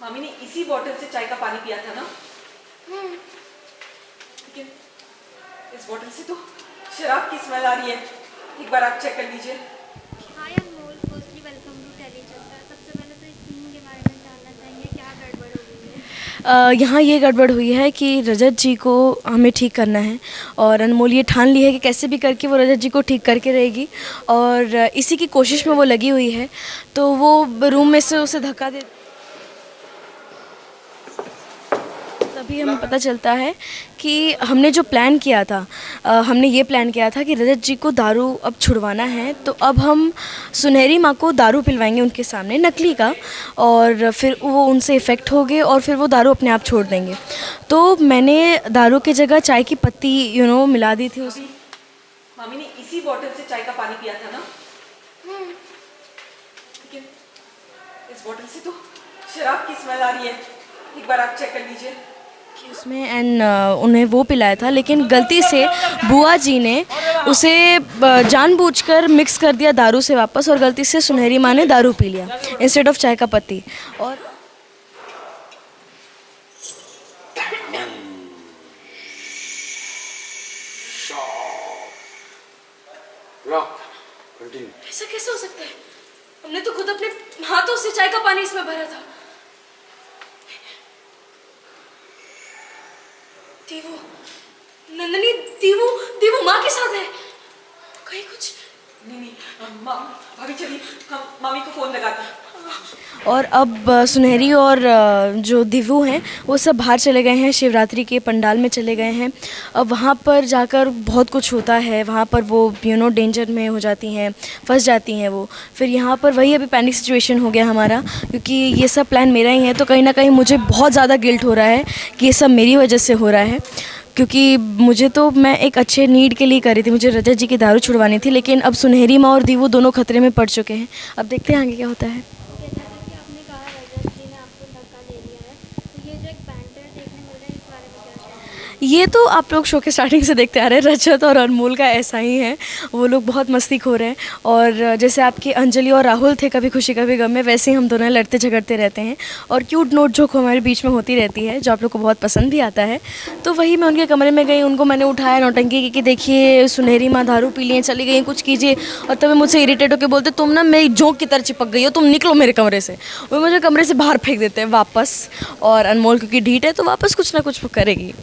मामी ने इसी बॉटल से चाय का पानी पिया था ना? लेकिन इस बॉटल से तो शराब की स्मेल आ रही है। एक बार आप चेक कर लीजिए। हाय अनमोल, फर्स्टली वेलकम टू टेलीचंद्रा। सबसे पहले तो इस सीन के बारे में जानना चाहेंगे, क्या गड़बड़ हो गई है? यहाँ ये गड़बड़ हुई है कि रजत जी को हमें ठीक करना है और अनमोल ये ठान ली है कि कैसे भी करके वो रजत जी को ठीक करके रहेगी और इसी की कोशिश में वो लगी हुई है। तो वो रूम में से उसे धक्का दे, तभी हमें पता चलता है कि हमने जो प्लान किया था, हमने ये प्लान किया था कि रजत जी को दारू अब छुड़वाना है। तो अब हम सुनहरी माँ को दारू पिलवाएंगे उनके सामने, नकली का, और फिर वो उनसे इफ़ेक्ट हो गए और फिर वो दारू अपने आप छोड़ देंगे। तो मैंने दारू की जगह चाय की पत्ती मिला दी थी उसमें। मामी ने इसी बॉटल से चाय का पानी पिया था ना? लेकिन इस बॉटल से तो शराब की स्मेल आ रही है। एक बार आप चेक कर लीजिए। उसमें एंड उन्हें वो पिलाया था, लेकिन गलती से बुआ जी ने उसे जानबूझकर मिक्स कर दिया दारू से वापस, और गलती से सुनहरी माँ ने दारू पी लिया इंस्टेड ऑफ चाय का पत्ती। और ऐसा कैसे हो सकता है? हमने तो खुद अपने हाथों से चाय का पानी इसमें भरा था। दीवू, नंदनी, दीवू दीवू माँ के साथ है कहीं कुछ। नहीं, भाभी चलिए हम मामी को फोन लगाते हैं। और अब सुनहरी और जो दीवू हैं वो सब बाहर चले गए हैं, शिवरात्रि के पंडाल में चले गए हैं। अब वहाँ पर जाकर बहुत कुछ होता है, वहाँ पर वो डेंजर में हो जाती हैं, फंस जाती हैं वो। फिर यहाँ पर वही अभी पैनिक सिचुएशन हो गया हमारा, क्योंकि ये सब प्लान मेरा ही है। तो कहीं ना कहीं मुझे बहुत ज़्यादा गिल्ट हो रहा है कि ये सब मेरी वजह से हो रहा है, क्योंकि मैं एक अच्छे नीड के लिए कर रही थी, मुझे रजत जी की दारू छुड़वानी थी। लेकिन अब सुनहरी माँ और दीवू दोनों खतरे में पड़ चुके हैं। अब देखते हैं आगे क्या होता है। जैसा कि आपने कहा रजत जी ने आपको धक्का दे दिया है, तो ये जो एक बैंटर देखने मिल रहा है, इस बारे में क्या कहना है? ये तो आप लोग शो के स्टार्टिंग से देखते आ रहे हैं, रजत और अनमोल का ऐसा ही है। वो लोग बहुत मस्तीखोर हैं, और जैसे आपकी अंजलि और राहुल थे कभी खुशी कभी गम में, वैसे ही हम दोनों लड़ते झगड़ते रहते हैं और क्यूट नोट जोक हमारे बीच में होती रहती है, जो आप लोग को बहुत पसंद भी आता है। तो वही मैं उनके कमरे में गई, उनको मैंने उठाया नौटंकी की कि देखिए सुनहरी माँ दारू पी लिए, चली गई, कुछ कीजिए। और तब मुझसे इरिटेट होकर बोलते, तुम ना मेरी जोक की तरह चिपक गई हो, तुम निकलो मेरे कमरे से। वो मुझे कमरे से बाहर फेंक देते हैं वापस, और अनमोल क्योंकि ढीठ है तो वापस कुछ ना कुछ करेगी।